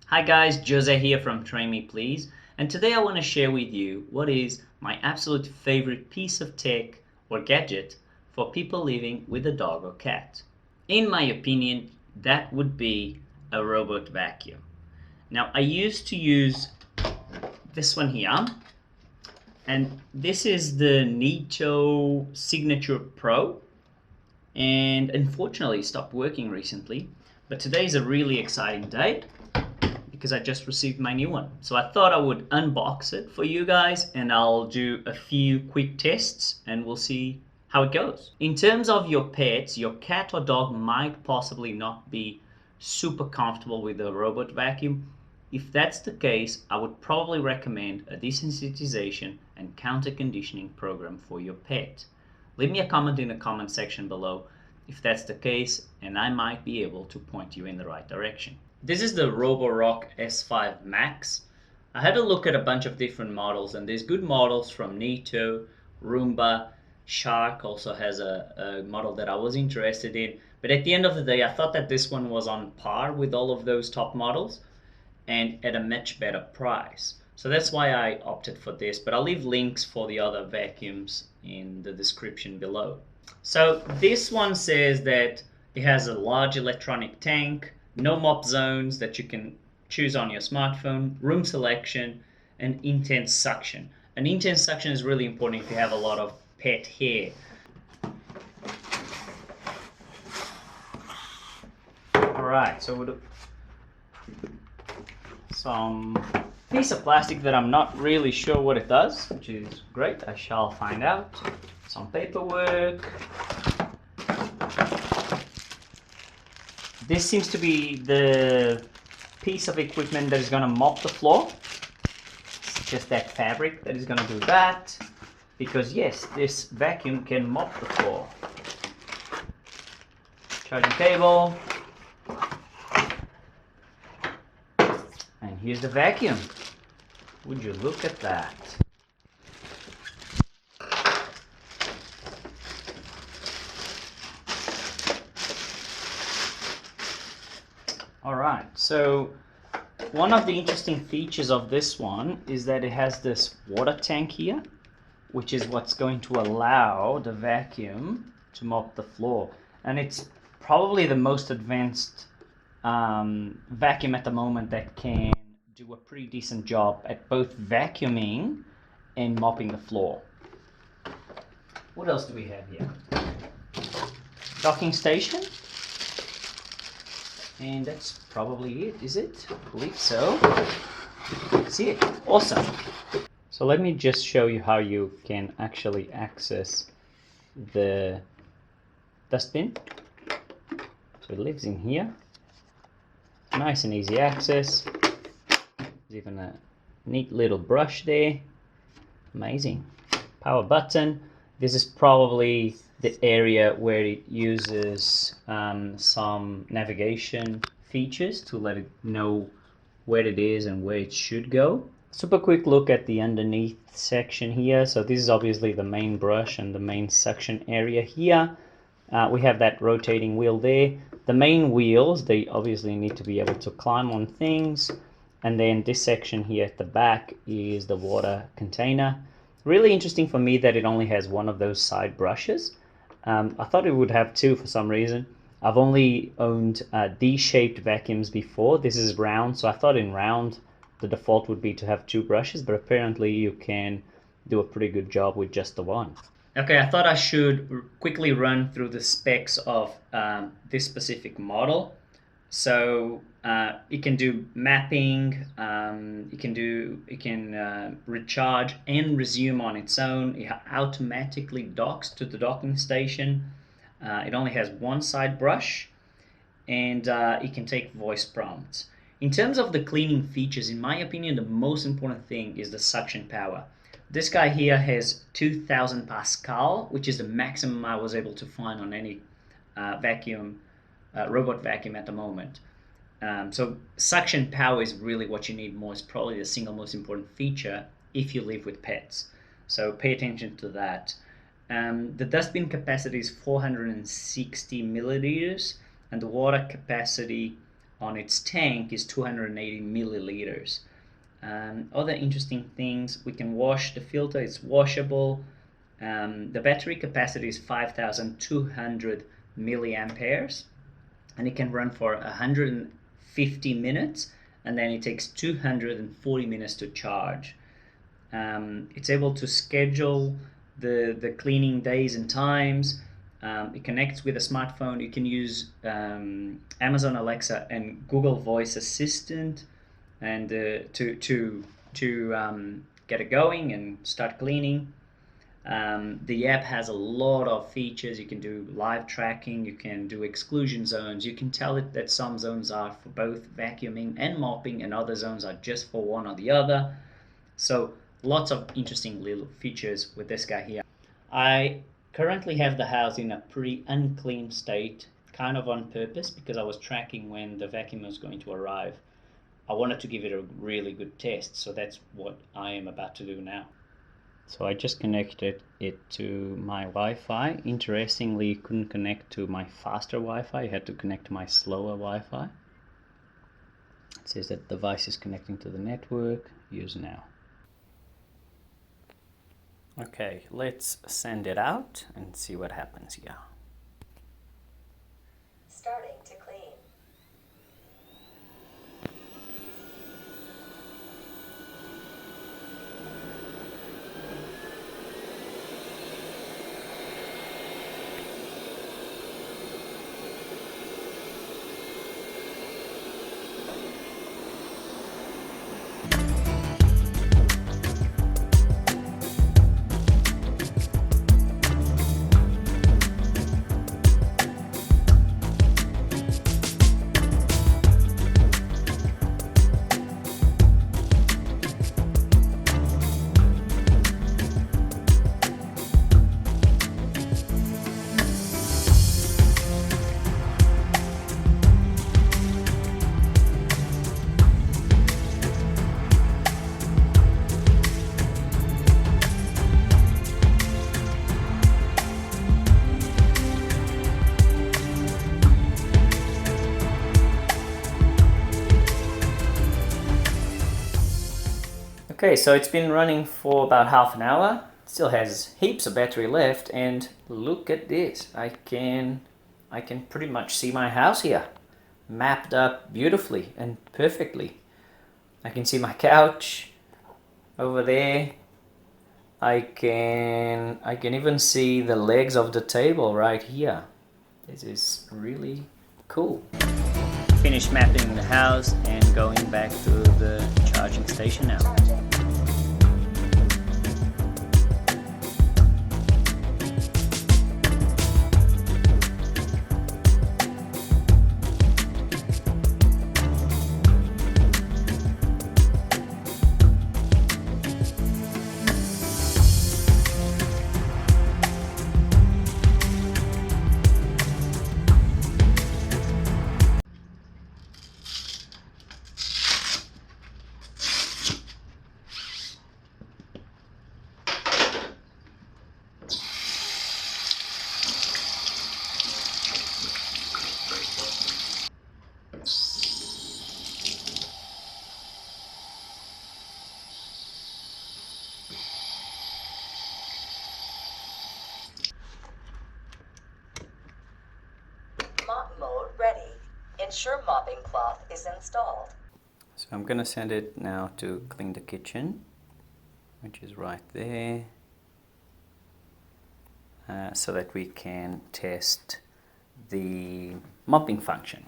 Hi guys, Jose here from Train Me Please, and today I want to share with you what is my absolute favorite piece of tech or gadget for people living with a dog or cat. In my opinion, that would be a robot vacuum. Now I used to use this one here, and this is the Neato Signature Pro, and unfortunately it stopped working recently, but today is a really exciting day because I just received my new one. So I thought I would unbox it for you guys and I'll do a few quick tests and we'll see how it goes. In terms of your pets, your cat or dog might possibly not be super comfortable with the robot vacuum. If that's the case, I would probably recommend a desensitization and counter conditioning program for your pet. Leave me a comment in the comment section below if that's the case, and I might be able to point you in the right direction. This is the Roborock S5 Max. I had a look at a bunch of different models, and there's good models from Neato, Roomba, Shark also has a model that I was interested in. But at the end of the day, I thought that this one was on par with all of those top models and at a much better price. So that's why I opted for this, but I'll leave links for the other vacuums in the description below. So this one says that it has a large electronic tank, no mop zones that you can choose on your smartphone, room selection, and intense suction. An intense suction is really important if you have a lot of pet hair. Alright, so we'll do some piece of plastic that I'm not really sure what it does, which is great. I shall find out. Some paperwork. This seems to be the piece of equipment that is going to mop the floor. It's just that fabric that is going to do that. Because yes, this vacuum can mop the floor. Charging cable. And here's the vacuum. Would you look at that? Alright, so one of the interesting features of this one is that it has this water tank here, which is what's going to allow the vacuum to mop the floor. And it's probably the most advanced vacuum at the moment that can do a pretty decent job at both vacuuming and mopping the floor. What else do we have here? Docking station. And that's probably it, is it? I believe so. That's it. Awesome. So let me just show you how you can actually access the dustbin. So it lives in here. Nice and easy access. There's even a neat little brush there. Amazing. Power button. This is probably the area where it uses some navigation features to let it know where it is and where it should go. Super quick look at the underneath section here. So this is obviously the main brush and the main suction area here. We have that rotating wheel there. The main wheels, they obviously need to be able to climb on things. And then this section here at the back is the water container. Really interesting for me that it only has one of those side brushes. I thought it would have two for some reason. I've only owned D-shaped vacuums before. This is round, so I thought in round the default would be to have two brushes, but apparently you can do a pretty good job with just the one. Okay, I thought I should quickly run through the specs of this specific model. So it can do mapping, it can recharge and resume on its own. It automatically docks to the docking station. It only has one side brush, and it can take voice prompts. In terms of the cleaning features, in my opinion, the most important thing is the suction power. This guy here has 2000 Pascal, which is the maximum I was able to find on any robot vacuum at the moment. So suction power is really what you need more. It's probably the single most important feature if you live with pets. So pay attention to that. The dustbin capacity is 460 milliliters and the water capacity on its tank is 280 milliliters. Other interesting things, we can wash the filter, it's washable. The battery capacity is 5,200 milliamperes, and it can run for 150 minutes, and then it takes 240 minutes to charge. It's able to schedule the cleaning days and times. It connects with a smartphone. You can use Amazon Alexa and Google Voice Assistant, and to get it going and start cleaning. The app has a lot of features. You can do live tracking, you can do exclusion zones, you can tell it that some zones are for both vacuuming and mopping and other zones are just for one or the other. So lots of interesting little features with this guy here. I currently have the house in a pretty unclean state, kind of on purpose, because I was tracking when the vacuum was going to arrive. I wanted to give it a really good test, so that's what I am about to do now. So I just connected it to my Wi-Fi. Interestingly, it couldn't connect to my faster Wi-Fi. I had to connect to my slower Wi-Fi. It says that the device is connecting to the network. Use now. Okay, let's send it out and see what happens here. Starting to clean. Okay, so it's been running for about half an hour. It still has heaps of battery left, and look at this. I can pretty much see my house here, mapped up beautifully and perfectly. I can see my couch over there. I can even see the legs of the table right here. This is really cool. Finished mapping the house and going back to the charging station now. Mop mode ready. Ensure mopping cloth is installed. So I'm gonna send it now to clean the kitchen, which is right there, so that we can test the mopping function.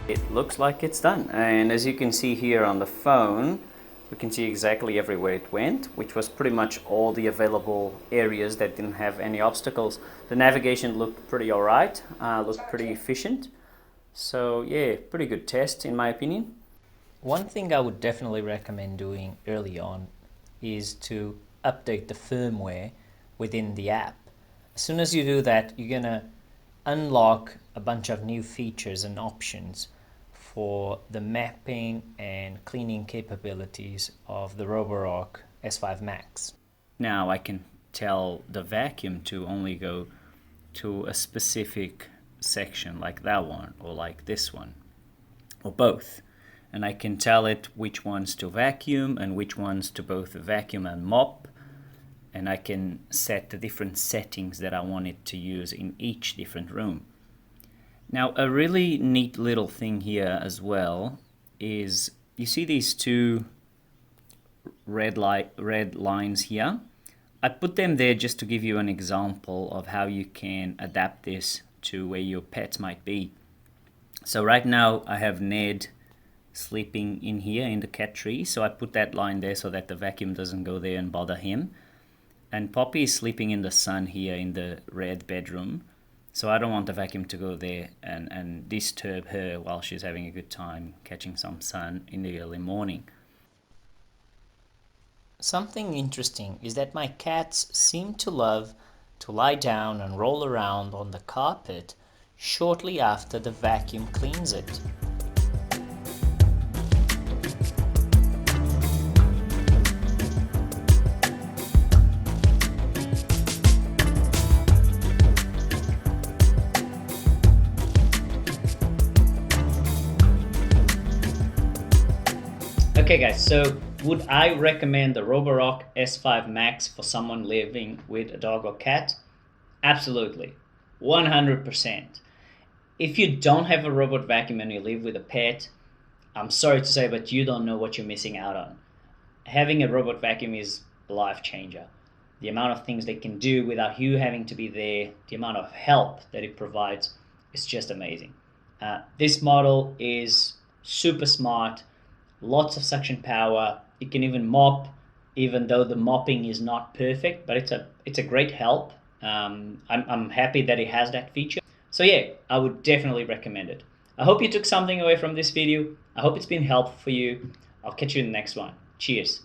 It looks like it's done, and as you can see here on the phone, We can see exactly everywhere it went, which was pretty much all the available areas that didn't have any obstacles. The navigation looked pretty alright, looked pretty efficient. So yeah, pretty good test in my opinion. One thing I would definitely recommend doing early on is to update the firmware within the app. As soon as you do that, you're gonna unlock a bunch of new features and options for the mapping and cleaning capabilities of the Roborock S5 Max. Now I can tell the vacuum to only go to a specific section, like that one or like this one or both, and I can tell it which ones to vacuum and which ones to both vacuum and mop, and I can set the different settings that I want it to use in each different room. Now a really neat little thing here as well is, you see these two red lines here? I put them there just to give you an example of how you can adapt this to where your pets might be. So right now I have Ned sleeping in here in the cat tree, so I put that line there so that the vacuum doesn't go there and bother him. And Poppy is sleeping in the sun here in the red bedroom, so I don't want the vacuum to go there and disturb her while she's having a good time catching some sun in the early morning. Something interesting is that my cats seem to love to lie down and roll around on the carpet shortly after the vacuum cleans it. Okay guys, so would I recommend the Roborock S5 Max for someone living with a dog or cat? Absolutely, 100%. If you don't have a robot vacuum and you live with a pet, I'm sorry to say, but you don't know what you're missing out on. Having a robot vacuum is a life changer. The amount of things they can do without you having to be there, the amount of help that it provides is just amazing. This model is super smart. Lots of suction power. It can even mop, even though the mopping is not perfect, but it's a great help. I'm happy that it has that feature. So yeah, I would definitely recommend it. I hope you took something away from this video. I hope it's been helpful for you. I'll catch you in the next one. Cheers.